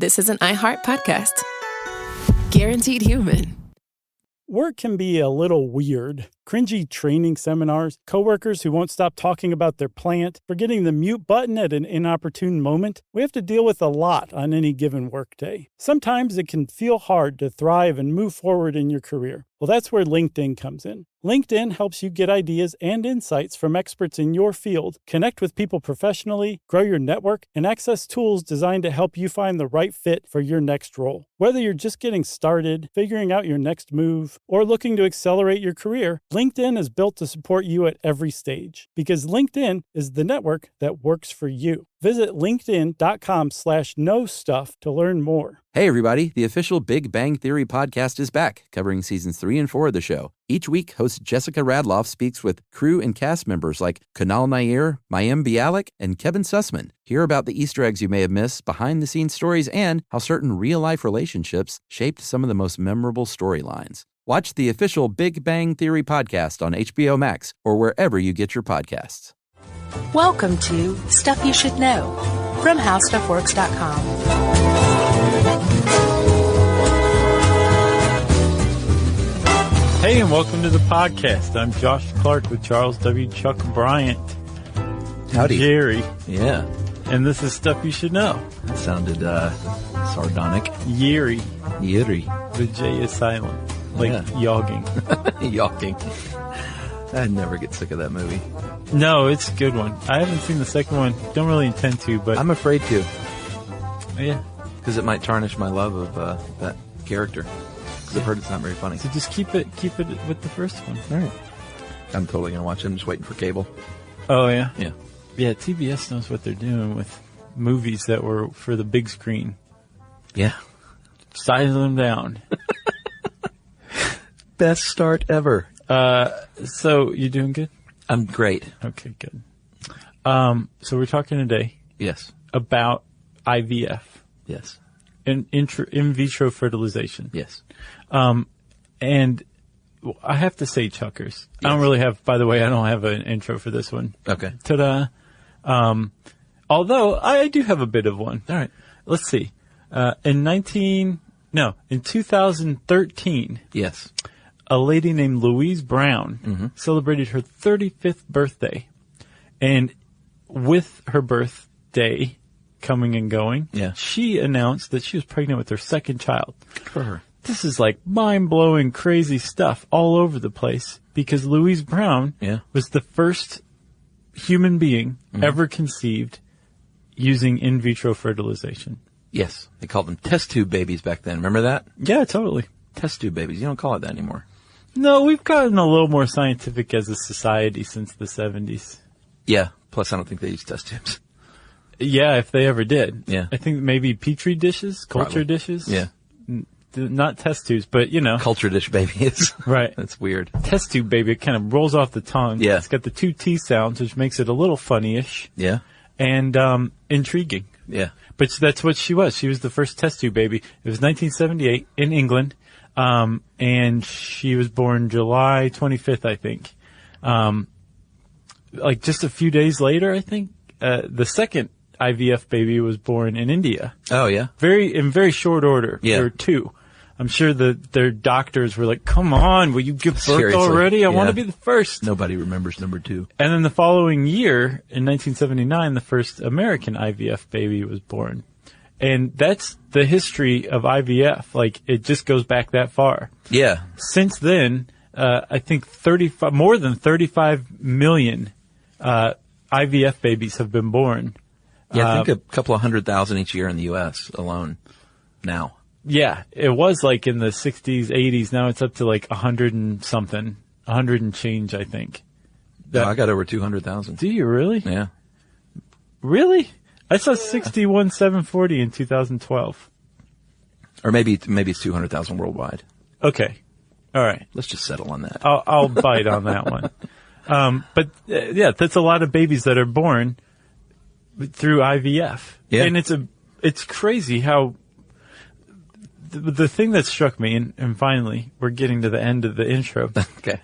this is an iHeart podcast. Guaranteed human. Work can be a little weird. Cringy training seminars, coworkers who won't stop talking about their plant, forgetting the mute button at an inopportune moment. We have to deal with a lot on any given workday. Sometimes it can feel hard to thrive and move forward in your career. Well, that's where LinkedIn comes in. LinkedIn helps you get ideas and insights from experts in your field, connect with people professionally, grow your network, and access tools designed to help you find the right fit for your next role. Whether you're just getting started, figuring out your next move, or looking to accelerate your career, LinkedIn is built to support you at every stage because LinkedIn is the network that works for you. Visit linkedin.com/knowstuff to learn more. Hey, everybody. The official Big Bang Theory podcast is back, covering seasons 3 and 4 of the show. Each week, host Jessica Radloff speaks with crew and cast members like Kunal Nair, Mayim Bialik, and Kevin Sussman. Hear about the Easter eggs you may have missed, behind-the-scenes stories, and how certain real-life relationships shaped some of the most memorable storylines. Watch the official Big Bang Theory podcast on HBO Max or wherever you get your podcasts. Welcome to Stuff You Should Know from HowStuffWorks.com. Hey, and welcome to the podcast. I'm Josh Clark with Charles W. Chuck Bryant. Howdy. Jerry. Yeah. And this is Stuff You Should Know. That sounded sardonic. Yeri. Yeri. The J is silent. Like yogging. Yogging. I'd never get sick of that movie. No, it's a good one. I haven't seen the second one. Don't really intend to, but I'm afraid to. Yeah. Because it might tarnish my love of that character. Because I've heard it's not very funny. So just keep it with the first one. All right. I'm totally going to watch it. I'm just waiting for cable. Oh, yeah? Yeah. Yeah, TBS knows what they're doing with movies that were for the big screen. Yeah. Size them down. Best start ever. So you doing good? I'm great. Okay, good. So we're talking today. Yes. About IVF. Yes. In vitro fertilization. Yes. And I have to say, Chuckers, yes. I don't have an intro for this one. Okay. Ta-da. Although I do have a bit of one. All right. Let's see. In 2013. Yes. A lady named Louise Brown celebrated her 35th birthday. And with her birthday coming and going, she announced that she was pregnant with her second child. Good for her. This is like mind-blowing, crazy stuff all over the place because Louise Brown was the first human being ever conceived using in vitro fertilization. Yes. They called them test tube babies back then. Remember that? Yeah, totally. Test tube babies. You don't call it that anymore. No, we've gotten a little more scientific as a society since the 70s. Yeah. Plus, I don't think they use test tubes. Yeah, if they ever did. Yeah. I think maybe Petri dishes, culture dishes. Yeah. Not test tubes, but Culture dish babies. Right. That's weird. Test tube baby, it kind of rolls off the tongue. Yeah. It's got the two T sounds, which makes it a little funny-ish. Yeah. And intriguing. Yeah. But that's what she was. She was the first test tube baby. It was 1978 in England. And she was born July 25th, I think. Like just a few days later, I think, the second IVF baby was born in India. Oh, yeah? In very short order. Yeah. There were two. I'm sure their doctors were like, come on, will you give birth Seriously. already? I want to be the first. Nobody remembers number 2. And then the following year, in 1979, the first American IVF baby was born. And that's the history of IVF. Like, it just goes back that far. Yeah. Since then, I think more than 35 million IVF babies have been born. Yeah, I think a couple of 100,000 each year in the U.S. alone now. Yeah, it was like in the 60s, 80s. Now it's up to like 100 and something, 100 and change, I think. I got over 200,000. Do you really? Yeah. Really? I saw 61,740 in 2012. Or maybe it's 200,000 worldwide. Okay. All right. Let's just settle on that. I'll bite on that one. But that's a lot of babies that are born through IVF. Yeah. And it's crazy how the thing that struck me, and finally we're getting to the end of the intro. Okay.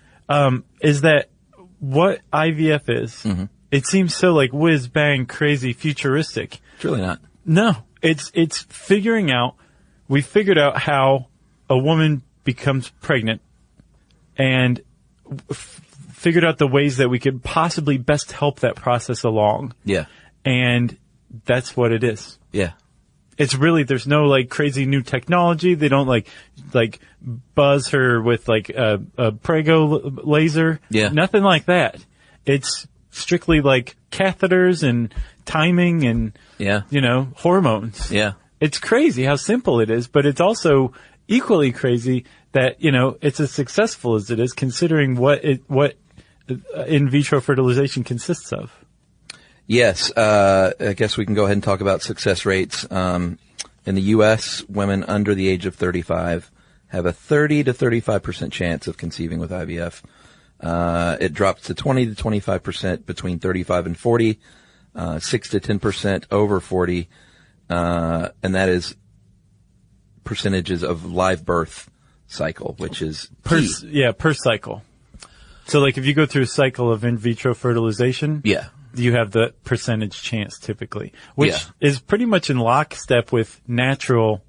Is that what IVF is? Mm-hmm. It seems so like whiz bang crazy futuristic. It's really not. No, It's figuring out, we figured out how a woman becomes pregnant and figured out the ways that we could possibly best help that process along. Yeah. And that's what it is. Yeah. It's really, there's no like crazy new technology. They don't like buzz her with like a Prego laser. Yeah. Nothing like that. It's strictly like catheters and timing and, hormones. Yeah. It's crazy how simple it is, but it's also equally crazy that, it's as successful as it is considering what in vitro fertilization consists of. Yes. I guess we can go ahead and talk about success rates. In the U.S., women under the age of 35 have a 30 to 35% chance of conceiving with IVF. It drops to 20 to 25% between 35 and 40, 6 to 10% over 40, and that is percentages of live birth cycle, which is per cycle. So like if you go through a cycle of in vitro fertilization, you have the percentage chance typically, which is pretty much in lockstep with natural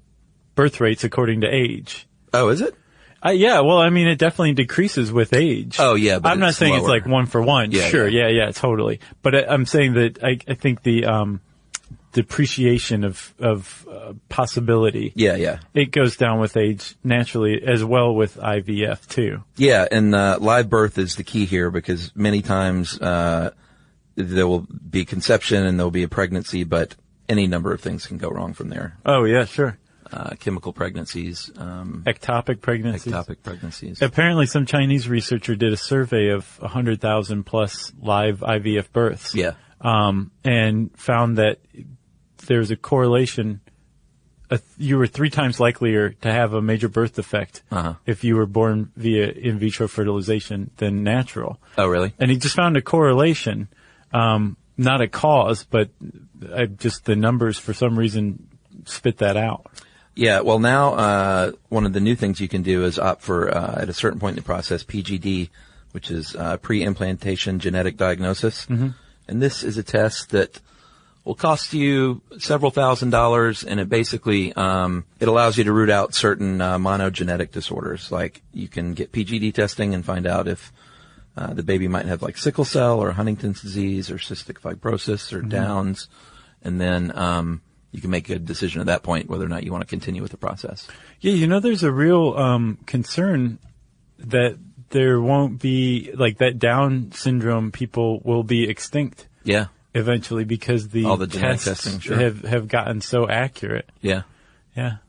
birth rates according to age. Oh, is it? Well, I mean, it definitely decreases with age. Oh, yeah, but I'm not saying it's like 1 for 1. Yeah, sure, yeah, totally. But I'm saying that I think the depreciation of possibility. Yeah. It goes down with age naturally as well with IVF too. Yeah, and live birth is the key here because many times there will be conception and there will be a pregnancy, but any number of things can go wrong from there. Oh, yeah, sure. Chemical pregnancies. Ectopic pregnancies. Apparently some Chinese researcher did a survey of 100,000 plus live IVF births. Yeah. And found that there's a correlation. You were 3 times likelier to have a major birth defect if you were born via in vitro fertilization than natural. Oh, really? And he just found a correlation, not a cause, but just the numbers for some reason spit that out. Yeah, well now, one of the new things you can do is opt for, at a certain point in the process, PGD, which is, pre-implantation genetic diagnosis. Mm-hmm. And this is a test that will cost you several $1,000s, and it basically, it allows you to root out certain, monogenetic disorders. Like, you can get PGD testing and find out if, the baby might have like sickle cell or Huntington's disease or cystic fibrosis or Downs. And then, you can make a decision at that point whether or not you want to continue with the process. Yeah, there's a real concern that there won't be, like, that Down syndrome people will be extinct. Yeah. Eventually because all the tests testing, sure. have gotten so accurate. Yeah. Yeah.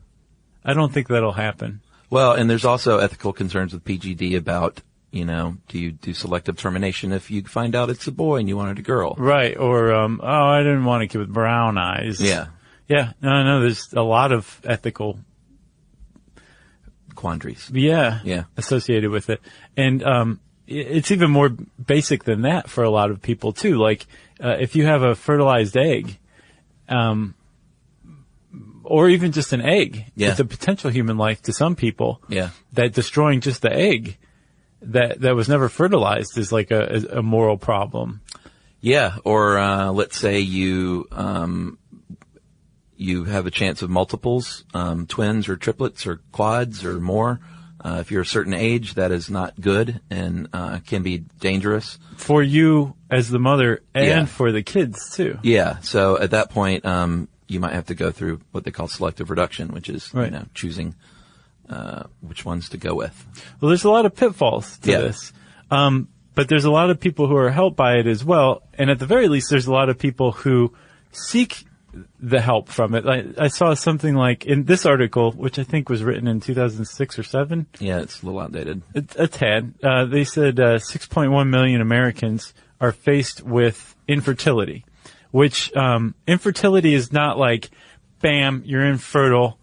I don't think that'll happen. Well, and there's also ethical concerns with PGD about, do you do selective termination if you find out it's a boy and you wanted a girl? Right. Or, I didn't want a kid with brown eyes. Yeah. Yeah, no, there's a lot of ethical quandaries. Yeah. Associated with it. And, it's even more basic than that for a lot of people too. Like, if you have a fertilized egg, or even just an egg, it's a potential human life to some people. Yeah. That destroying just the egg that was never fertilized is like a moral problem. Yeah. Or, let's say you have a chance of multiples, twins or triplets or quads or more. If you're a certain age, that is not good and can be dangerous. For you as the mother and for the kids too. Yeah. So at that point, you might have to go through what they call selective reduction, which is, choosing which ones to go with. Well, there's a lot of pitfalls to this. But there's a lot of people who are helped by it as well. And at the very least, there's a lot of people who seek the help from it. I saw something like in this article, which I think was written in 2006 or 7. Yeah, it's a little outdated. A tad. They said 6.1 million Americans are faced with infertility, which infertility is not like, bam, you're infertile.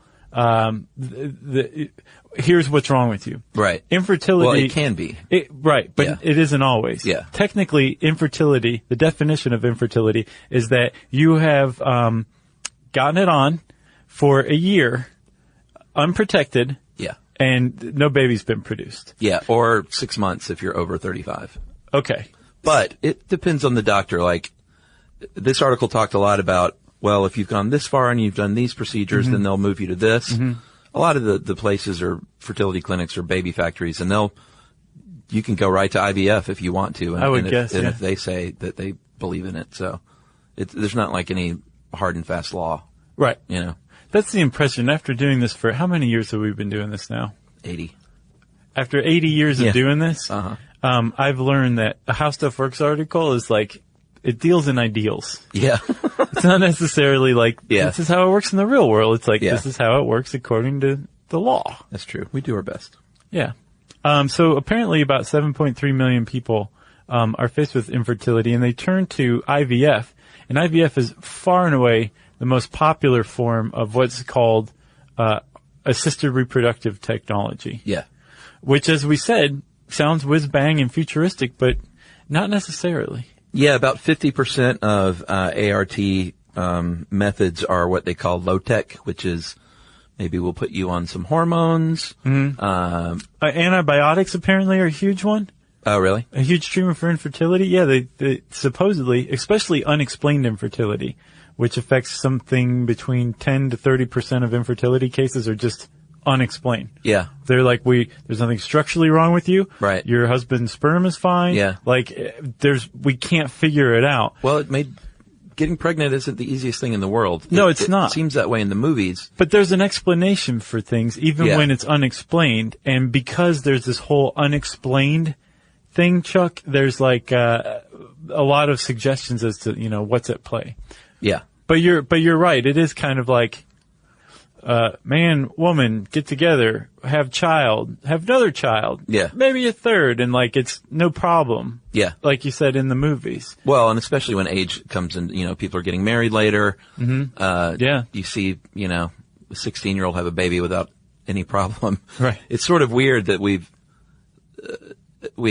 Here's what's wrong with you. Right. Infertility. Well, it can be. Right, but it isn't always. Yeah. Technically, infertility, the definition of infertility is that you have gotten it on for a year, unprotected. Yeah. And no baby's been produced. Yeah, or 6 months if you're over 35. Okay. But it depends on the doctor. Like, this article talked a lot about well, if you've gone this far and you've done these procedures, then they'll move you to this. A lot of the places are fertility clinics or baby factories, and you can go right to IVF if you want to. And, I would guess, if they say that they believe in it. So there's not like any hard and fast law. Right. You know. That's the impression. After doing this for, how many years have we been doing this now? 80. After 80 years of doing this, I've learned that a How Stuff Works article is like, it deals in ideals. Yeah. It's not necessarily like, this is how it works in the real world. It's like, this is how it works according to the law. That's true. We do our best. Yeah. So apparently about 7.3 million people are faced with infertility, and they turn to IVF. And IVF is far and away the most popular form of what's called assisted reproductive technology. Yeah. Which, as we said, sounds whiz-bang and futuristic, but not necessarily. Yeah, about 50% of ART methods are what they call low-tech, which is maybe we'll put you on some hormones. Antibiotics apparently are a huge one. Oh, really? A huge treatment for infertility. Yeah, they supposedly, especially unexplained infertility, which affects something between 10 to 30% of infertility cases are just unexplained. Yeah. They're like, there's nothing structurally wrong with you. Right. Your husband's sperm is fine. Yeah. Like, we can't figure it out. Well, getting pregnant isn't the easiest thing in the world. No, it's not. It seems that way in the movies. But there's an explanation for things, even when it's unexplained. And because there's this whole unexplained thing, Chuck, there's like, a lot of suggestions as to, what's at play. Yeah. But you're right. It is kind of like, man, woman, get together, have another child. Yeah. Maybe a third, and like, it's no problem. Yeah. Like you said in the movies. Well, and especially when age comes in, people are getting married later. Yeah. You see, a 16-year-old have a baby without any problem. Right. It's sort of weird that we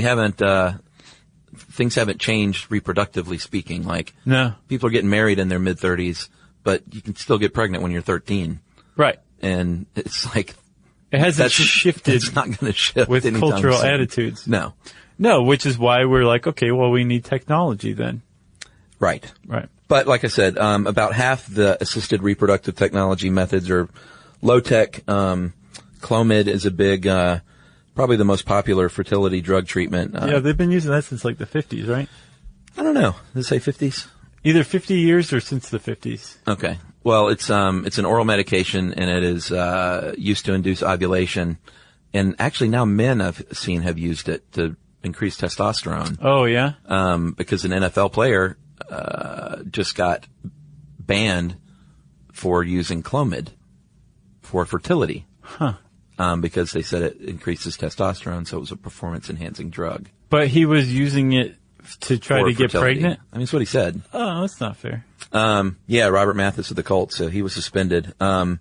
haven't, things haven't changed reproductively speaking. Like, no. People are getting married in their mid-30s, but you can still get pregnant when you're 13. Right. And it's like, it hasn't shifted. It's not going to shift with anytime cultural soon. attitudes. No. No, which is why we're like, okay, well, we need technology then. Right. Right. But like I said, about half the assisted reproductive technology methods are low-tech. Clomid is a big, probably the most popular fertility drug treatment. Yeah, they've been using that since like the 50s, right? I don't know. Does it say 50s? Either 50 years or since the 50s. Okay. Well, it's an oral medication, and it is used to induce ovulation. And actually now men I've seen have used it to increase testosterone. Oh, yeah? Because an NFL player just got banned for using Clomid for fertility. Huh. Because they said it increases testosterone, so it was a performance-enhancing drug. But he was using it to try to get pregnant? I mean, that's what he said. Oh, that's not fair. Yeah, Robert Mathis of the Colts, so he was suspended. But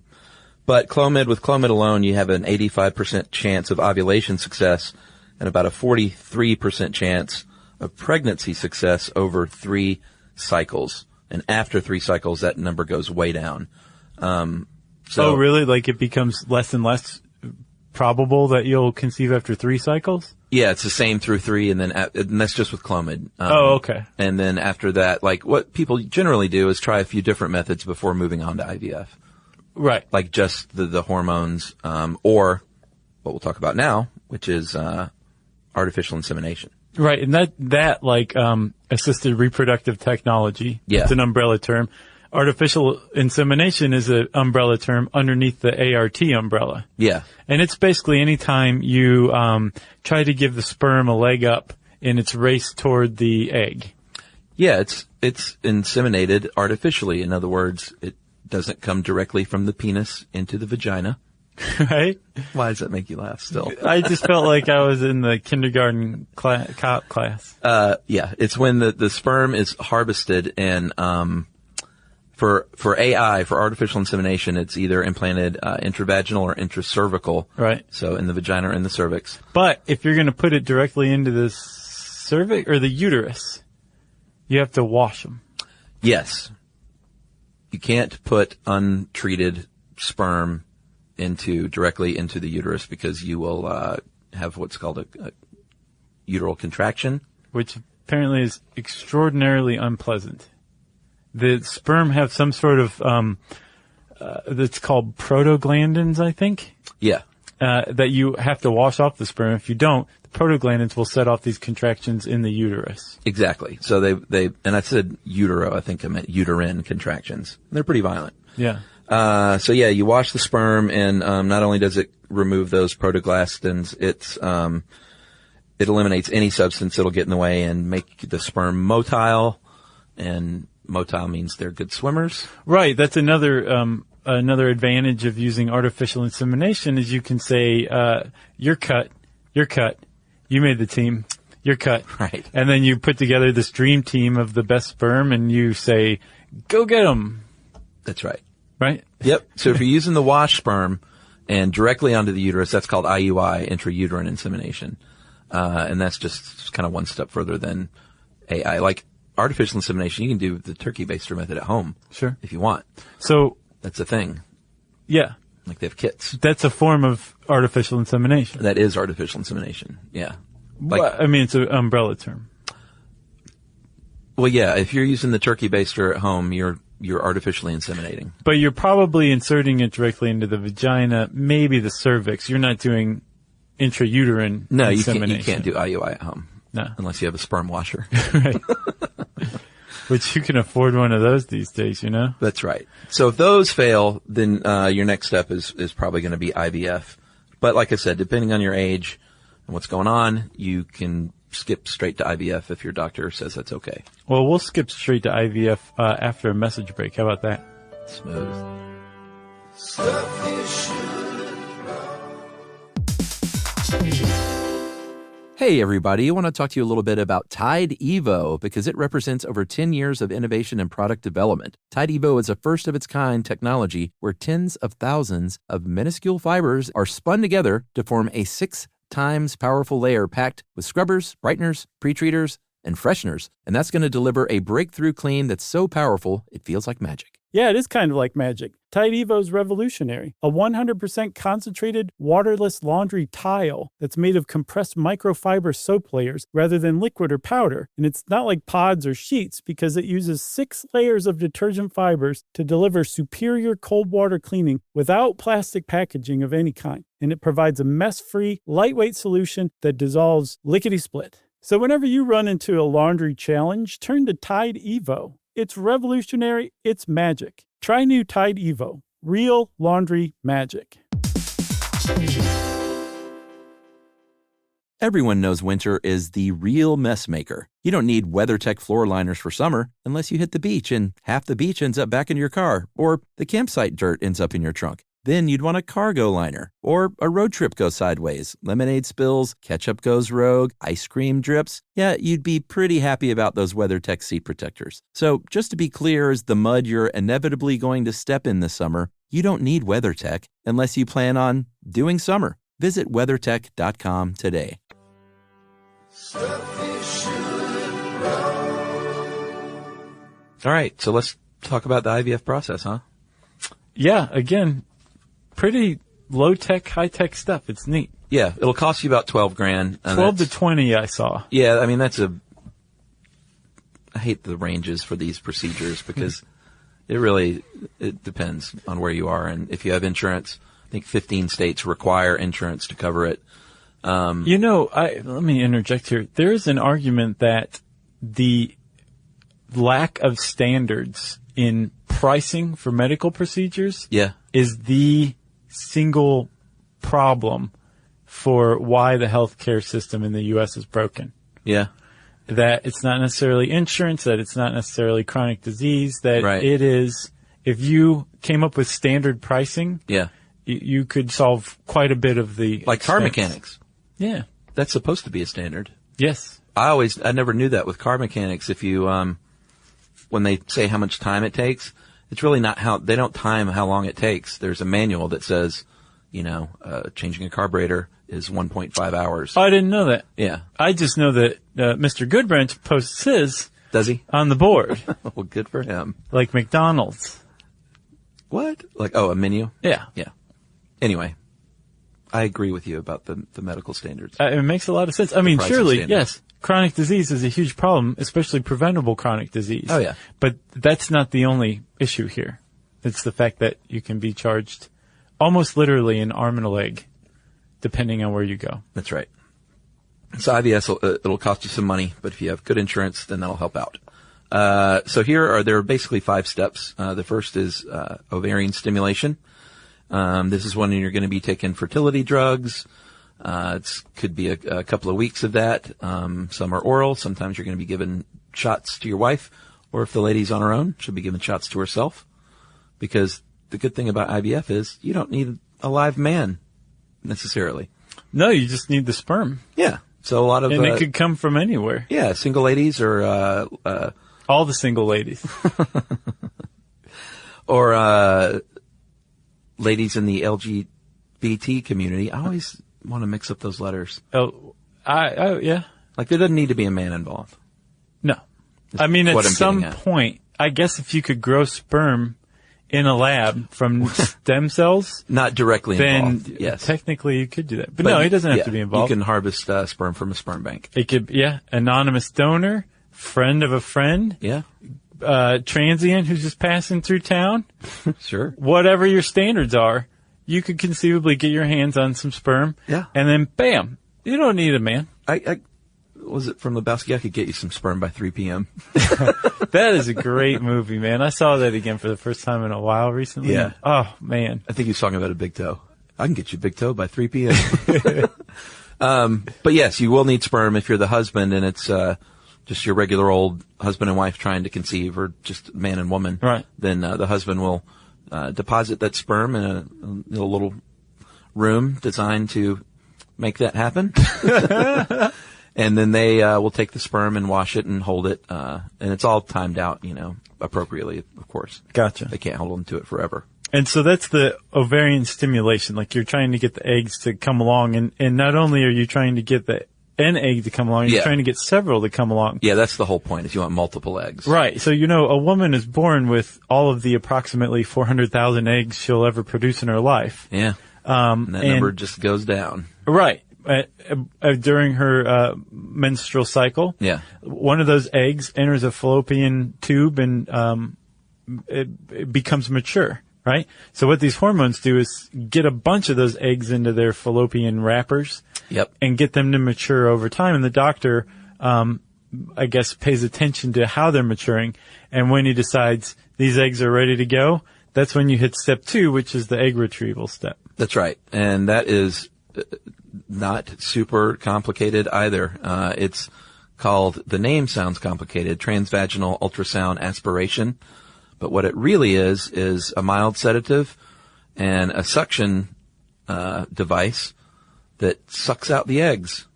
with Clomid alone, you have an 85% chance of ovulation success and about a 43% chance of pregnancy success over 3 cycles. And after 3 cycles, that number goes way down. Oh, really? Like it becomes less and less probable that you'll conceive after 3 cycles? Yeah, it's the same through 3, and that's just with Clomid. Oh, okay. And then after that, like what people generally do is try a few different methods before moving on to IVF. Right. Like just the hormones, or what we'll talk about now, which is artificial insemination. Right, and that like assisted reproductive technology. Yeah. It's an umbrella term. Artificial insemination is an umbrella term underneath the ART umbrella. Yeah. And it's basically any time you try to give the sperm a leg up in its race toward the egg. Yeah, it's inseminated artificially. In other words, it doesn't come directly from the penis into the vagina. Right? Why does that make you laugh still? I just felt like I was in the kindergarten cop class. Yeah, it's when the sperm is harvested, and for AI, for artificial insemination, it's either implanted intravaginal or intracervical. Right. So in the vagina or in the cervix. But if you're going to put it directly into the cervix or the uterus, you have to wash them. Yes. You can't put untreated sperm directly into the uterus, because you will have what's called a uteral contraction. Which apparently is extraordinarily unpleasant. The sperm have some sort of, that's called prostaglandins, I think. Yeah. That you have to wash off the sperm. If you don't, the prostaglandins will set off these contractions in the uterus. Exactly. So they, and I said utero, I think I meant uterine contractions. They're pretty violent. Yeah. So yeah, you wash the sperm, and not only does it remove those prostaglandins, it eliminates any substance that'll get in the way and make the sperm motile, and motile means they're good swimmers. Right. That's another advantage of using artificial insemination is you can say, you're cut, you made the team, you're cut. Right. And then you put together this dream team of the best sperm and you say, go get them. That's right. Right? Yep. So if you're using the wash sperm and directly onto the uterus, that's called IUI, intrauterine insemination. And that's just kind of one step further than AI. Like artificial insemination, you can do the turkey baster method at home. Sure. If you want. So that's a thing. Yeah. Like they have kits. That's a form of artificial insemination. That is artificial insemination. Yeah. Like, well, I mean, it's an umbrella term. Well, yeah. If you're using the turkey baster at home, you're artificially inseminating. But you're probably inserting it directly into the vagina, maybe the cervix. You're not doing intrauterine insemination. You can't do IUI at home. No. Unless you have a sperm washer. Right. Which you can afford one of those these days, you know? That's right. So if those fail, then your next step is probably going to be IVF. But like I said, depending on your age and what's going on, you can skip straight to IVF if your doctor says that's okay. Well, we'll skip straight to IVF after a message break. How about that? Smooth. Hey everybody, I want to talk to you a little bit about Tide Evo because it represents over 10 years of innovation and product development. Tide Evo is a first-of-its-kind technology where tens of thousands of minuscule fibers are spun together to form a 6 times powerful layer packed with scrubbers, brighteners, pre-treaters, and fresheners. And that's going to deliver a breakthrough clean that's so powerful it feels like magic. Yeah, it is kind of like magic. Tide Evo is revolutionary. A 100% concentrated, waterless laundry tile that's made of compressed microfiber soap layers rather than liquid or powder. And it's not like pods or sheets because it uses 6 layers of detergent fibers to deliver superior cold water cleaning without plastic packaging of any kind. And it provides a mess-free, lightweight solution that dissolves lickety-split. So whenever you run into a laundry challenge, turn to Tide Evo. It's revolutionary. It's magic. Try new Tide Evo. Real laundry magic. Everyone knows winter is the real mess maker. You don't need WeatherTech floor liners for summer unless you hit the beach and half the beach ends up back in your car, or the campsite dirt ends up in your trunk. Then you'd want a cargo liner, or a road trip goes sideways, lemonade spills, ketchup goes rogue, ice cream drips. Yeah, you'd be pretty happy about those WeatherTech seat protectors. So just to be clear, as the mud you're inevitably going to step in this summer, you don't need WeatherTech unless you plan on doing summer. Visit WeatherTech.com today. All right, so let's talk about the IVF process, huh? Yeah, again, pretty low-tech, high-tech stuff. It's neat. Yeah, it'll cost you about $12,000. 12 to 20, I saw. Yeah, I mean, I hate the ranges for these procedures because it depends on where you are. And if you have insurance, I think 15 states require insurance to cover it. Let me interject here. There is an argument that the lack of standards in pricing for medical procedures is the single problem for why the healthcare system in the U.S. is broken. Yeah. That it's not necessarily insurance, that it's not necessarily chronic disease, that it is, if you came up with standard pricing, you could solve quite a bit of the like expense. car mechanics. Yeah. That's supposed to be a standard. Yes. I never knew that with car mechanics. If you, when they say how much time it takes, it's really not they don't time how long it takes. There's a manual that says, changing a carburetor is 1.5 hours. Oh, I didn't know that. Yeah. I just know that Mr. Goodbranch posts his. Does he? On the board. Well, good for him. Like McDonald's. What? Like, a menu? Yeah. Yeah. Anyway, I agree with you about the medical standards. It makes a lot of sense. I mean, surely, yes, chronic disease is a huge problem, especially preventable chronic disease. Oh, yeah. But that's not the only issue here. It's the fact that you can be charged almost literally an arm and a leg, depending on where you go. That's right. So IVF, it'll cost you some money, but if you have good insurance, then that'll help out. So there are basically 5 steps. The first is ovarian stimulation. This is when you're going to be taking fertility drugs. It could be a couple of weeks of that. Some are oral. Sometimes you're going to be giving shots to your wife, or if the lady's on her own, she'll be giving shots to herself. Because the good thing about IVF is you don't need a live man necessarily. No, you just need the sperm. Yeah. So a lot of and it could come from anywhere. Yeah, single ladies or all the single ladies. Or ladies in the LGBT community. I always want to mix up those letters. Yeah. Like there doesn't need to be a man involved. No. That's I mean, at some at. point, I guess if you could grow sperm in a lab from stem cells, not directly involved. Then yes, technically you could do that. But no, he doesn't have to be involved. You can harvest sperm from a sperm bank. It could, anonymous donor, friend of a friend. Yeah. Transient who's just passing through town. Sure. Whatever your standards are, you could conceivably get your hands on some sperm. Yeah. And then bam, you don't need a man. Was it from Lebowski? I could get you some sperm by 3 p.m. That is a great movie, man. I saw that again for the first time in a while recently. Yeah. Oh, man. I think he was talking about a big toe. I can get you a big toe by 3 p.m. But yes, you will need sperm if you're the husband and it's just your regular old husband and wife trying to conceive, or just man and woman. Right. Then the husband will deposit that sperm in a little room designed to make that happen. And then they will take the sperm and wash it and hold it, and it's all timed out, appropriately, of course. Gotcha. They can't hold on to it forever. And so that's the ovarian stimulation. Like you're trying to get the eggs to come along, and not only are you trying to get an egg to come along, you're trying to get several to come along. Yeah, that's the whole point, is you want multiple eggs. Right. So, a woman is born with all of the approximately 400,000 eggs she'll ever produce in her life. Yeah. And that number just goes down. Right. During her menstrual cycle. Yeah. One of those eggs enters a fallopian tube and it becomes mature, right? So what these hormones do is get a bunch of those eggs into their fallopian wrappers. Yep. And get them to mature over time. And the doctor, I guess, pays attention to how they're maturing. And when he decides these eggs are ready to go, that's when you hit step 2, which is the egg retrieval step. That's right. And that is not super complicated either. It's called, the name sounds complicated, transvaginal ultrasound aspiration. But what it really is a mild sedative and a suction device that sucks out the eggs.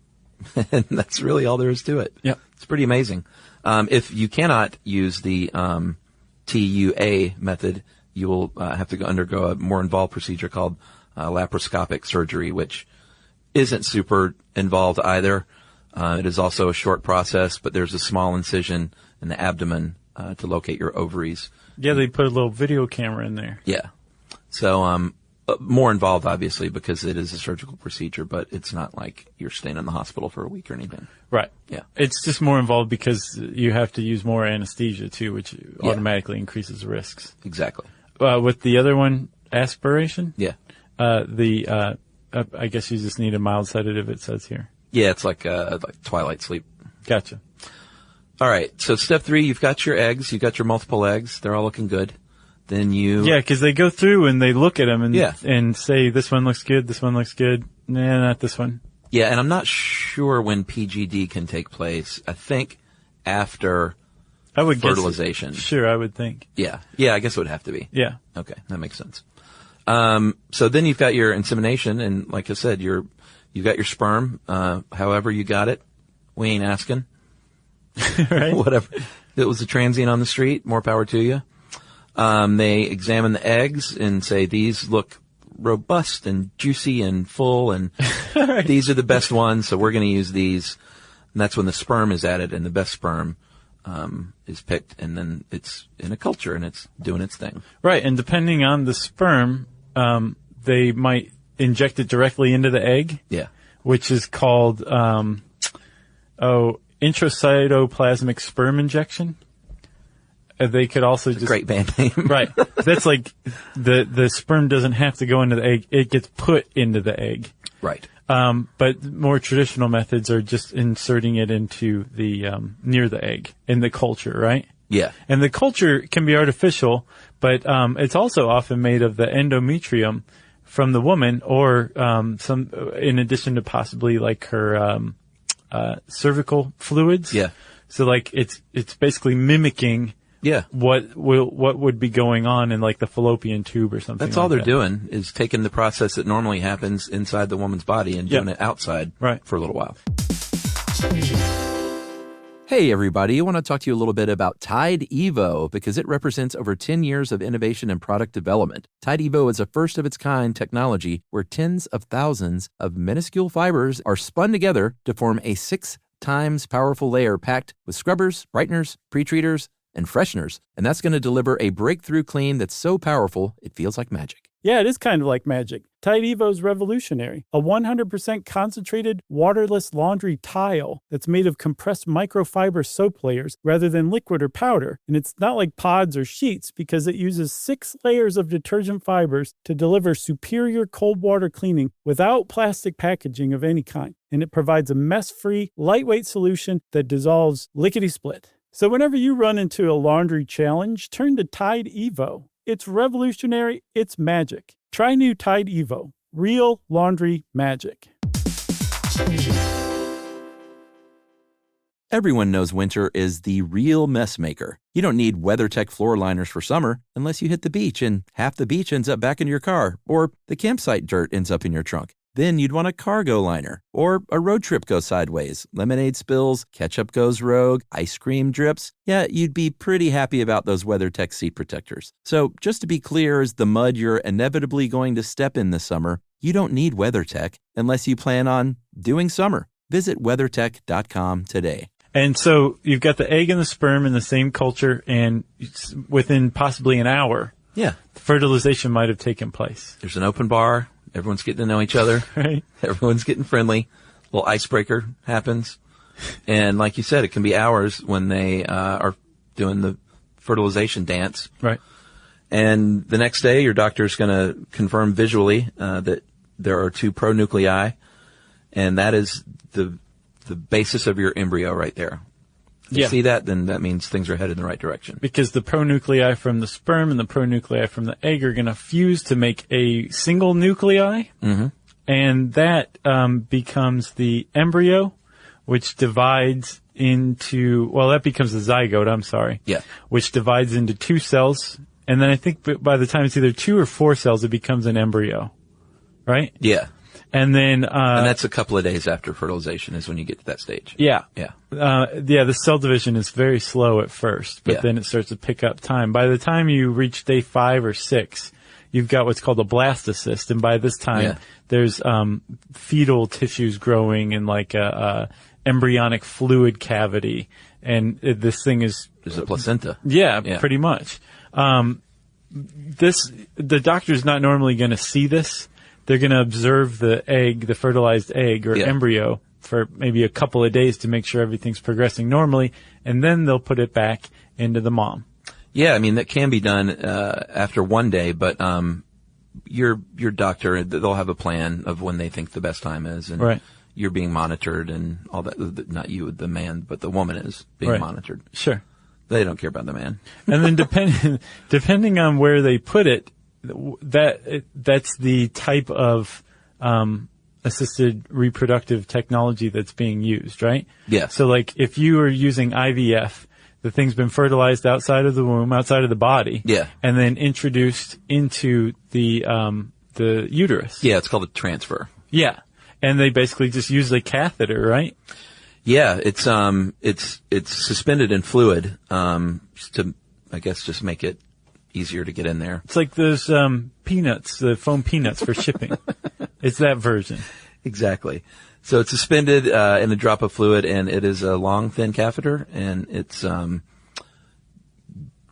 And that's really all there is to it. Yep. It's pretty amazing. If you cannot use the TUA method, you will have to undergo a more involved procedure called laparoscopic surgery, which isn't super involved either. It is also a short process, but there's a small incision in the abdomen to locate your ovaries. Yeah, they put a little video camera in there. Yeah. So more involved, obviously, because it is a surgical procedure, but it's not like you're staying in the hospital for a week or anything. Right. Yeah. It's just more involved because you have to use more anesthesia, too, which automatically increases risks. Exactly. With the other one, aspiration? Yeah. I guess you just need a mild sedative, it says here. Yeah, it's like twilight sleep. Gotcha. All right. So step 3, you've got your eggs. You've got your multiple eggs. They're all looking good. Then Yeah, because they go through and they look at them and Yeah. and say, this one looks good, this one looks good. Nah, not this one. Yeah, and I'm not sure when PGD can take place. I think after I would fertilization. Sure, I would think. Yeah. Yeah, I guess it would have to be. Yeah. Okay, that makes sense. So then you've got your insemination, and like I said, you've got your sperm, however you got it. We ain't asking. Right? Whatever. If it was a transient on the street, more power to you. They examine the eggs and say, these look robust and juicy and full, and Right. these are the best ones, so we're going to use these. And that's when the sperm is added, and the best sperm is picked, and then it's in a culture, and it's doing its thing. Right, and depending on the sperm, they might inject it directly into the egg. Yeah. Which is called, intracytoplasmic sperm injection. They could also It's a great band name. Right. That's like the sperm doesn't have to go into the egg. It gets put into the egg. Right. But more traditional methods are just inserting it into the, near the egg in the culture, right? Yeah. And the culture can be artificial, but, it's also often made of the endometrium from the woman or, in addition to possibly like her, cervical fluids. Yeah. So like it's basically mimicking what would be going on in like the fallopian tube or something. That's all they're doing is taking the process that normally happens inside the woman's body and doing it outside for a little while. Hey, everybody. I want to talk to you a little bit about Tide Evo because it represents over 10 years of innovation and product development. Tide Evo is a first-of-its-kind technology where tens of thousands of minuscule fibers are spun together to form a 6 times powerful layer packed with scrubbers, brighteners, pre-treaters, and fresheners. And that's going to deliver a breakthrough clean that's so powerful it feels like magic. Yeah, it is kind of like magic. Tide Evo is revolutionary. A 100% concentrated, waterless laundry tile that's made of compressed microfiber soap layers rather than liquid or powder. And it's not like pods or sheets because it uses 6 layers of detergent fibers to deliver superior cold water cleaning without plastic packaging of any kind. And it provides a mess-free, lightweight solution that dissolves lickety-split. So whenever you run into a laundry challenge, turn to Tide Evo. It's revolutionary. It's magic. Try new Tide Evo. Real laundry magic. Everyone knows winter is the real mess maker. You don't need WeatherTech floor liners for summer unless you hit the beach and half the beach ends up back in your car or the campsite dirt ends up in your trunk. Then you'd want a cargo liner or a road trip goes sideways, lemonade spills, ketchup goes rogue, ice cream drips. Yeah, you'd be pretty happy about those WeatherTech seat protectors. So just to be clear, as the mud you're inevitably going to step in this summer, you don't need WeatherTech unless you plan on doing summer. Visit WeatherTech.com today. And so you've got the egg and the sperm in the same culture, and within possibly an hour, fertilization might have taken place. There's an open bar. Everyone's getting to know each other. Right. Everyone's getting friendly. A little icebreaker happens. And like you said, it can be hours when they are doing the fertilization dance. Right. And the next day, your doctor's going to confirm visually that there are 2 pronuclei, and that is the basis of your embryo right there. If you see that, then that means things are headed in the right direction. Because the pronuclei from the sperm and the pronuclei from the egg are going to fuse to make a single nuclei, and that becomes the embryo, which divides into, that becomes the zygote, I'm sorry. Yeah. Which divides into 2 cells, and then I think by the time it's either 2 or 4 cells, it becomes an embryo, right? Yeah. And then, and that's a couple of days after fertilization is when you get to that stage. Yeah. Yeah. The cell division is very slow at first, but then it starts to pick up time. By the time you reach day 5 or 6, you've got what's called a blastocyst. And by this time, there's, fetal tissues growing in like a embryonic fluid cavity. And this thing is. There's a placenta. Yeah, pretty much. The doctor's not normally going to see this. They're going to observe the egg, the fertilized egg or embryo for maybe a couple of days to make sure everything's progressing normally, and then they'll put it back into the mom. Yeah, I mean, that can be done after one day, but your doctor, they'll have a plan of when they think the best time is, and you're being monitored and all that. Not you, the man, but the woman is being monitored. Sure. They don't care about the man. And then depending on where they put it, that's the type of assisted reproductive technology that's being used, right? Yeah. So like if you are using IVF, the thing's been fertilized outside of the womb, outside of the body. Yeah. And then introduced into the uterus. Yeah, it's called a transfer. Yeah. And they basically just use a catheter, right? Yeah, it's suspended in fluid, to, I guess, just make it easier to get in there. It's like those peanuts, the foam peanuts for shipping. It's that version. Exactly. So it's suspended in a drop of fluid, and it is a long, thin catheter, and it's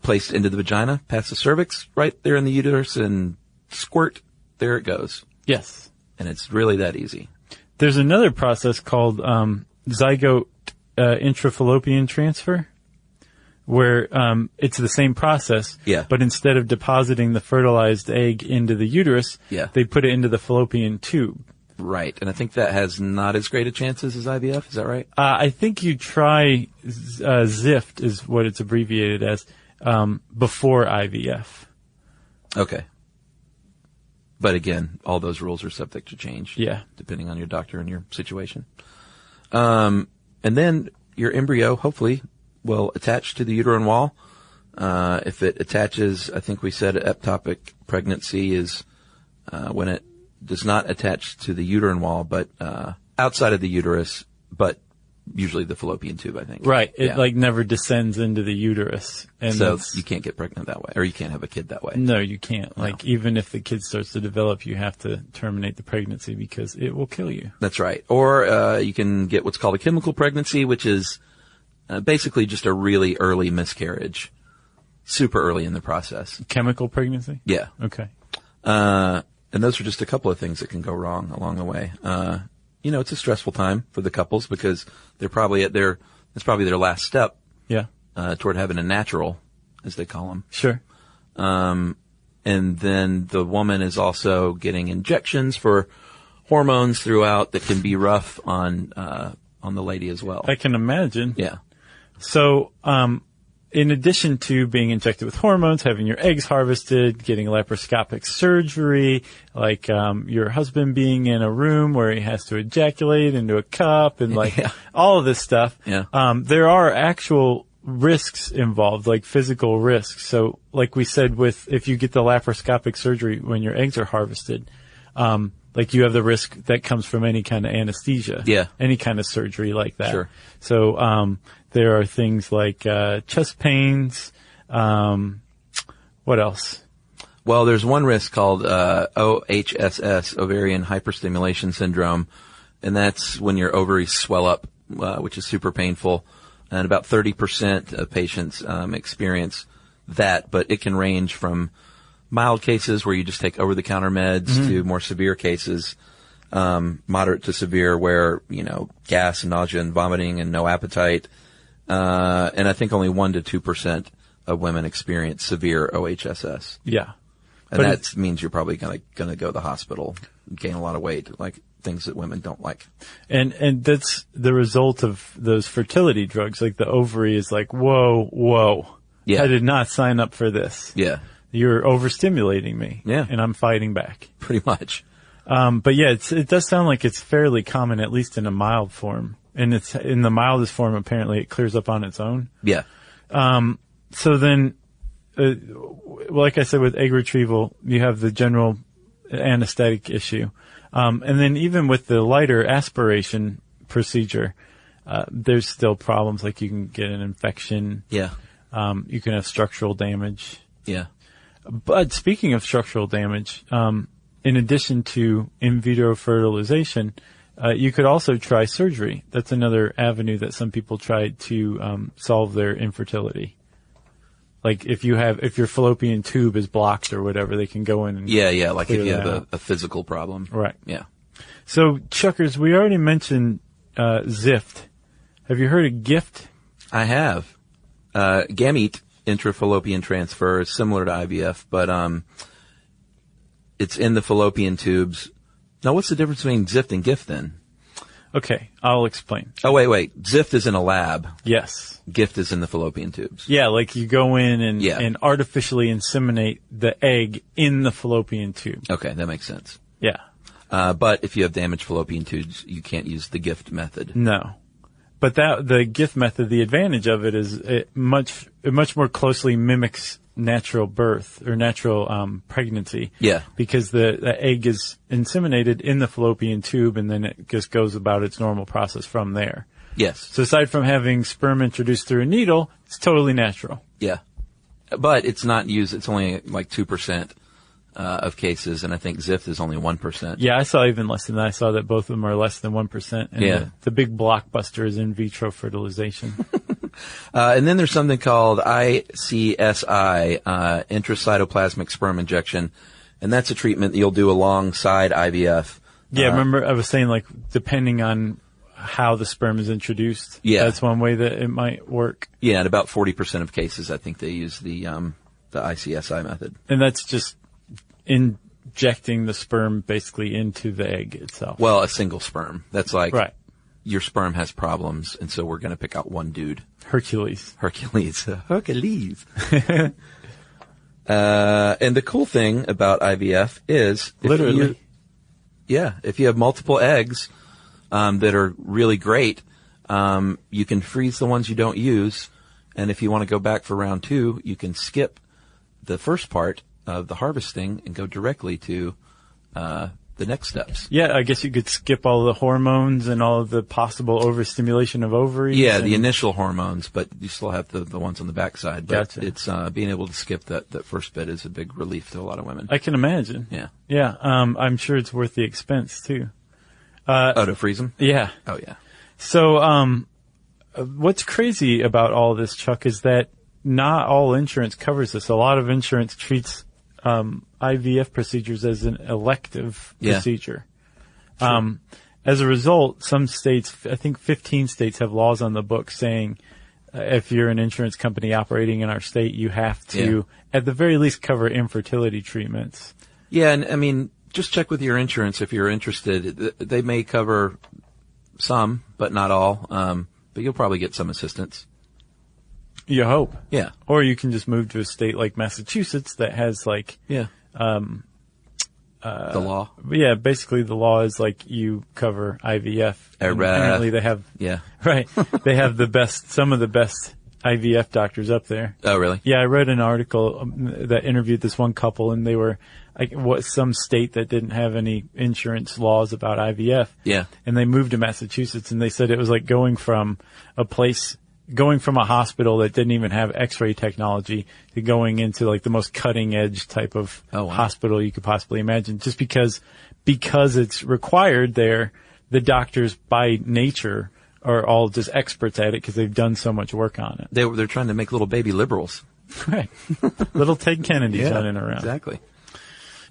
placed into the vagina, past the cervix, right there in the uterus, and squirt, there it goes. Yes. And it's really that easy. There's another process called zygote intrafallopian transfer, where it's the same process, but instead of depositing the fertilized egg into the uterus, they put it into the fallopian tube. Right, and I think that has not as great a chances as IVF. Is that right? I think you try ZIFT is what it's abbreviated as, before IVF. Okay. But again, all those rules are subject to change. Depending on your doctor and your situation. And then your embryo, hopefully, will attach to the uterine wall. If it attaches, I think we said ectopic pregnancy is when it does not attach to the uterine wall, but outside of the uterus, but usually the fallopian tube, I think. Right. It never descends into the uterus. And so you can't get pregnant that way, or you can't have a kid that way. No, you can't. No. Even if the kid starts to develop, you have to terminate the pregnancy because it will kill you. That's right. Or you can get what's called a chemical pregnancy, which is basically just a really early miscarriage. Super early in the process. Chemical pregnancy? Yeah. Okay. And those are just a couple of things that can go wrong along the way. It's a stressful time for the couples because they're probably it's probably their last step. Toward having a natural, as they call them. Sure. And then the woman is also getting injections for hormones throughout that can be rough on the lady as well. I can imagine. Yeah. So, in addition to being injected with hormones, having your eggs harvested, getting laparoscopic surgery, like your husband being in a room where he has to ejaculate into a cup and all of this stuff, there are actual risks involved, like physical risks. So like we said if you get the laparoscopic surgery when your eggs are harvested, like you have the risk that comes from any kind of anesthesia, any kind of surgery like that. Sure. So, there are things like, chest pains, what else? Well, there's one risk called, OHSS, ovarian hyperstimulation syndrome, and that's when your ovaries swell up, which is super painful, and about 30% of patients, experience that, but it can range from mild cases where you just take over-the-counter meds to more severe cases, moderate to severe where, gas and nausea and vomiting and no appetite. And I think only 1% to 2% of women experience severe OHSS. Yeah. And that means you're probably gonna go to the hospital, gain a lot of weight, like things that women don't like. And that's the result of those fertility drugs. Like the ovary is like, whoa. Yeah. I did not sign up for this. Yeah. You're overstimulating me. Yeah. And I'm fighting back. Pretty much. But yeah, it does sound like it's fairly common, at least in a mild form. And it's in the mildest form, apparently it clears up on its own. Yeah. So then, like I said, with egg retrieval, you have the general anesthetic issue. And then even with the lighter aspiration procedure, there's still problems, like you can get an infection. Yeah. You can have structural damage. Yeah. But speaking of structural damage, in addition to in vitro fertilization, you could also try surgery. That's another avenue that some people try to solve their infertility. Like if your fallopian tube is blocked or whatever, they can go in and like if you have a physical problem. Right. Yeah. So, Chuckers, we already mentioned ZIFT. Have you heard of GIFT? I have. Gamete intrafallopian transfer is similar to IVF, but it's in the fallopian tubes. Now, what's the difference between ZIFT and GIFT then? Okay, I'll explain. Oh, wait. ZIFT is in a lab. Yes. GIFT is in the fallopian tubes. Yeah, like you go in and artificially inseminate the egg in the fallopian tube. Okay, that makes sense. Yeah. But if you have damaged fallopian tubes, you can't use the GIFT method. No. But the GIFT method, the advantage of it is it much more closely mimics natural birth or natural pregnancy. Yeah. Because the egg is inseminated in the fallopian tube and then it just goes about its normal process from there. Yes. So aside from having sperm introduced through a needle, it's totally natural. Yeah. But it's not used, it's only like 2% of cases, and I think ZIFT is only 1%. Yeah, I saw even less than that. I saw that both of them are less than 1%. And the big blockbuster is in vitro fertilization. And then there's something called ICSI, intracytoplasmic sperm injection, and that's a treatment that you'll do alongside IVF. Yeah, remember I was saying, like, depending on how the sperm is introduced. Yeah. That's one way that it might work. Yeah, in about 40% of cases, I think they use the ICSI method. And that's just injecting the sperm basically into the egg itself. Well, a single sperm. That's like, right. Your sperm has problems, and so we're going to pick out one dude. Hercules. Hercules. And the cool thing about IVF is... Literally. If you have multiple eggs that are really great, you can freeze the ones you don't use, and if you want to go back for round 2, you can skip the first part of the harvesting and go directly to the next steps. Yeah, I guess you could skip all the hormones and all of the possible overstimulation of ovaries. Yeah, the initial hormones, but you still have the ones on the backside. But Gotcha. it's being able to skip that first bit is a big relief to a lot of women. I can imagine. Yeah. Yeah, I'm sure it's worth the expense, too. To freeze them? Yeah. Oh, yeah. So, what's crazy about all this, Chuck, is that not all insurance covers this. A lot of insurance treats IVF procedures as an elective procedure. Sure. As a result, some states, I think 15 states have laws on the books saying if you're an insurance company operating in our state, you have to, at the very least, cover infertility treatments. Yeah, and I mean, just check with your insurance if you're interested. They may cover some, but not all. But you'll probably get some assistance. You hope. Yeah. Or you can just move to a state like Massachusetts that has like... Yeah. The law. Yeah, basically the law is like you cover IVF. Apparently they have... Yeah. Right. They have some of the best IVF doctors up there. Oh, really? Yeah, I read an article that interviewed this one couple, and they were some state that didn't have any insurance laws about IVF. Yeah. And they moved to Massachusetts, and they said it was like going from a hospital that didn't even have x-ray technology to going into like the most cutting edge type of hospital you could possibly imagine. Just because it's required there, the doctors by nature are all just experts at it because they've done so much work on it. They're trying to make little baby liberals. Right. Little Ted Kennedys running around. Exactly.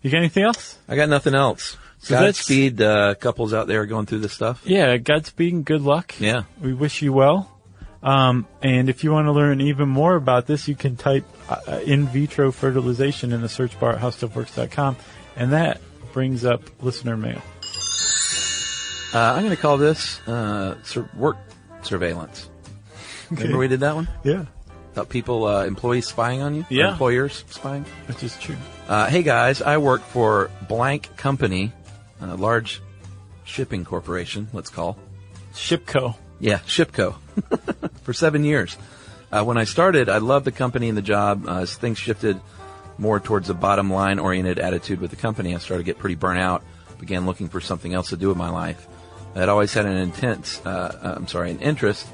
You got anything else? I got nothing else. So Godspeed couples out there going through this stuff. Yeah, Godspeed and good luck. Yeah. We wish you well. And if you want to learn even more about this, you can type in vitro fertilization in the search bar at howstuffworks.com, and that brings up listener mail. I'm going to call this work surveillance. Okay. Remember we did that one? Yeah. About employees spying on you? Yeah. Or employers spying? Which is true. Hey guys, I work for blank company, large shipping corporation, let's call. Shipco. Yeah, Shipco. For 7 years. When I started, I loved the company and the job. As things shifted more towards a bottom line oriented attitude with the company, I started to get pretty burnt out, began looking for something else to do with my life. I'd always had an interest.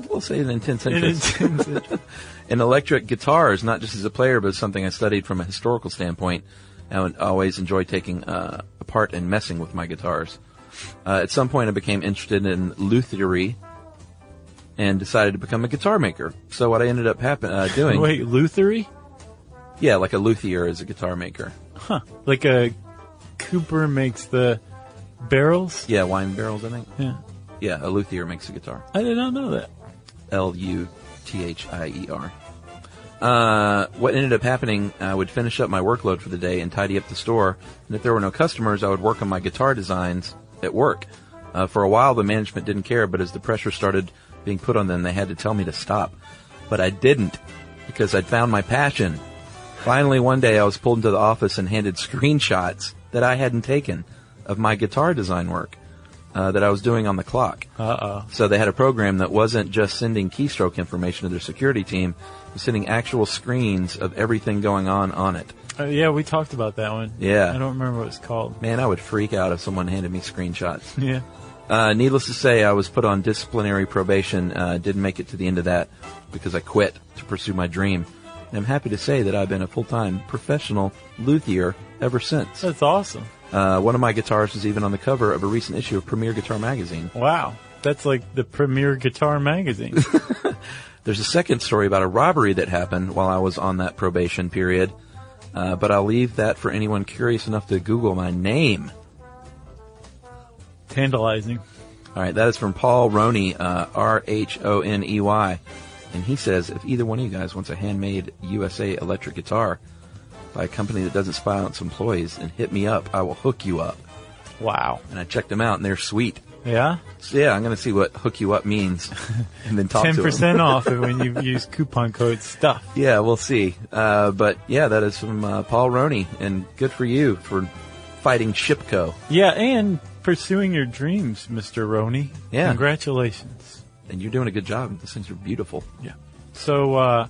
We'll say an intense interest in electric guitars, not just as a player, but as something I studied from a historical standpoint. I would always enjoy taking apart and messing with my guitars. At some point, I became interested in luthiery and decided to become a guitar maker. So what I ended up doing... Wait, luthiery? Yeah, like a luthier is a guitar maker. Huh. Like a Cooper makes the barrels? Yeah, wine barrels, I think. Yeah. Yeah, a luthier makes a guitar. I did not know that. Luthier. What ended up happening, I would finish up my workload for the day and tidy up the store. And if there were no customers, I would work on my guitar designs at work. For a while, the management didn't care, but as the pressure started being put on them, they had to tell me to stop. But I didn't, because I'd found my passion. Finally, one day, I was pulled into the office and handed screenshots that I hadn't taken of my guitar design work that I was doing on the clock. Uh-oh. So they had a program that wasn't just sending keystroke information to their security team, it was sending actual screens of everything going on it. Yeah, we talked about that one. Yeah. I don't remember what it's called. Man, I would freak out if someone handed me screenshots. Yeah. Needless to say, I was put on disciplinary probation. Didn't make it to the end of that because I quit to pursue my dream. And I'm happy to say that I've been a full-time professional luthier ever since. That's awesome. One of my guitars was even on the cover of a recent issue of Premier Guitar Magazine. Wow. That's like the Premier Guitar Magazine. There's a second story about a robbery that happened while I was on that probation period. But I'll leave that for anyone curious enough to Google my name. Tantalizing. All right, that is from Paul Roney, R-H-O-N-E-Y. And he says, if either one of you guys wants a handmade USA electric guitar by a company that doesn't spy on its employees, then hit me up. I will hook you up. Wow. And I checked them out, and they're sweet. Yeah? So, yeah, I'm going to see what hook you up means and then talk to them. 10% off when you use coupon code STUFF. Yeah, we'll see. But, yeah, that is from Paul Roney, and good for you for fighting Shipco. Yeah, and pursuing your dreams, Mr. Roney. Yeah. Congratulations. And you're doing a good job. Those things are beautiful. Yeah. So,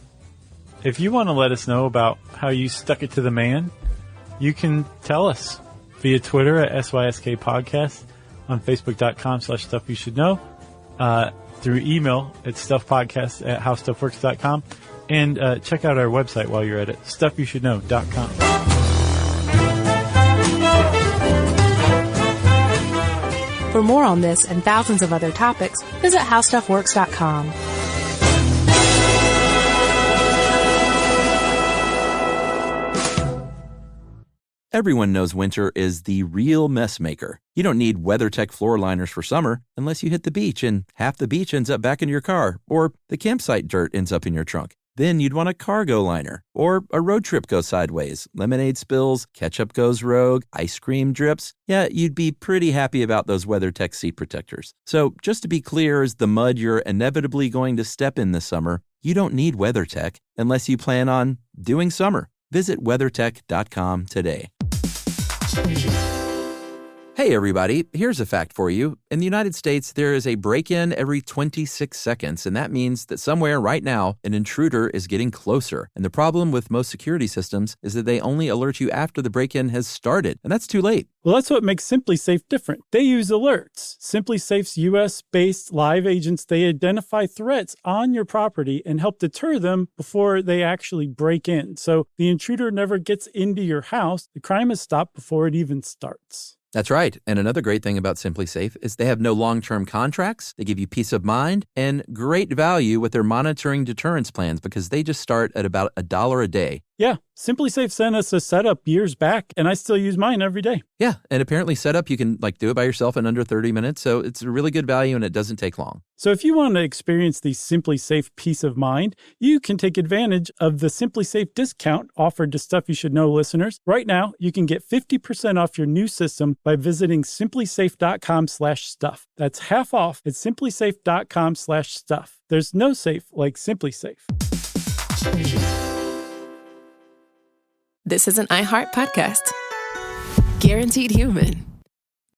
if you want to let us know about how you stuck it to the man, you can tell us via Twitter at SYSK Podcast, on Facebook.com/StuffYouShouldKnow, through email at StuffPodcast@HowStuffWorks.com, and check out our website while you're at it, StuffYouShouldKnow.com. For more on this and thousands of other topics, visit HowStuffWorks.com. Everyone knows winter is the real mess maker. You don't need WeatherTech floor liners for summer unless you hit the beach and half the beach ends up back in your car, or the campsite dirt ends up in your trunk. Then you'd want a cargo liner, or a road trip goes sideways, lemonade spills, ketchup goes rogue, ice cream drips. Yeah, you'd be pretty happy about those WeatherTech seat protectors. So just to be clear, as the mud you're inevitably going to step in this summer, you don't need WeatherTech unless you plan on doing summer. Visit WeatherTech.com today. Hey everybody, here's a fact for you. In the United States, there is a break-in every 26 seconds, and that means that somewhere right now, an intruder is getting closer. And the problem with most security systems is that they only alert you after the break-in has started, and that's too late. Well, that's what makes SimpliSafe different. They use alerts. SimpliSafe's US-based live agents, they identify threats on your property and help deter them before they actually break in. So the intruder never gets into your house. The crime is stopped before it even starts. That's right. And another great thing about SimpliSafe is they have no long-term contracts. They give you peace of mind and great value with their monitoring deterrence plans because they just start at about $1 a day. Yeah, SimpliSafe sent us a setup years back, and I still use mine every day. Yeah, and apparently setup, you can do it by yourself in under 30 minutes, so it's a really good value and it doesn't take long. So if you want to experience the SimpliSafe peace of mind, you can take advantage of the SimpliSafe discount offered to Stuff You Should Know listeners. Right now, you can get 50% off your new system by visiting SimpliSafe.com/stuff. That's half off at SimpliSafe.com/stuff. There's no safe like SimpliSafe. This is an iHeart podcast. Guaranteed human.